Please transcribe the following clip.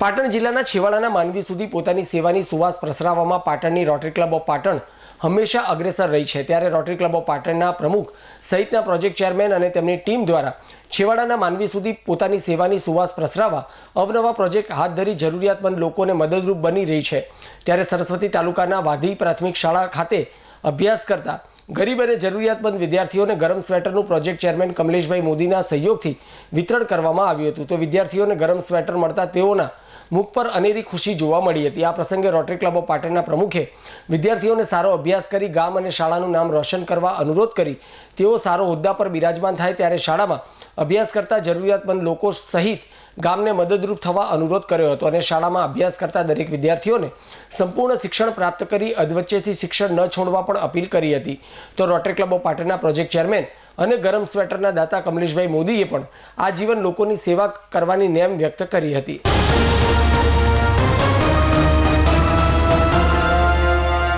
પાટણ જિલ્લાના છેવાડાના માનવી સુધી પોતાની સેવાની સુવાસ પ્રસરાવવામાં પાટણની રોટરી ક્લબ ઓફ પાટણ હંમેશા અગ્રેસર રહી છે। ત્યારે રોટરી ક્લબ ઓફ પાટણના પ્રમુખ સહિતના પ્રોજેક્ટ ચેરમેન અને તેમની ટીમ દ્વારા છેવાડાના માનવી સુધી પોતાની સેવાની સુવાસ પ્રસરાવવા અવનવા પ્રોજેક્ટ હાથ ધરી જરૂરિયાતમંદ લોકોને મદદરૂપ બની રહી છે। ત્યારે સરસ્વતી તાલુકાના વાધી પ્રાથમિક શાળા ખાતે અભ્યાસ કરતા ગરીબ અને જરૂરિયાતમંદ વિદ્યાર્થીઓને ગરમ સ્વેટરનું પ્રોજેક્ટ ચેરમેન કમલેશભાઈ મોદીના સહયોગથી વિતરણ કરવામાં આવ્યું હતું। તો વિદ્યાર્થીઓને ગરમ સ્વેટર મળતા તેઓના મુખ પર અનેરી ખુશી જોવા મળી હતી। આ પ્રસંગે રોટરી ક્લબ ઓફ પાટણના પ્રમુખે વિદ્યાર્થીઓને સારો અભ્યાસ કરી ગામ અને શાળાનું નામ રોશન કરવા અનુરોધ કરી તેઓ સારો હોદ્દા પર બિરાજમાન થાય ત્યારે શાળામાં અભ્યાસ કરતા જરૂરિયાતમંદ લોકો સહિત ગામને મદદરૂપ થવા અનુરોધ કર્યો હતો અને શાળામાં અભ્યાસ કરતા દરેક વિદ્યાર્થીઓને સંપૂર્ણ શિક્ષણ પ્રાપ્ત કરી અધવચ્ચેથી શિક્ષણ ન છોડવા પણ અપીલ કરી હતી। તો રોટરી ક્લબ ઓફ પાટણના પ્રોજેક્ટ ચેરમેન અને ગરમ સ્વેટરના દાતા કમલેશભાઈ મોદીએ પણ આજીવન લોકોની સેવા કરવાની નેમ વ્યક્ત કરી હતી।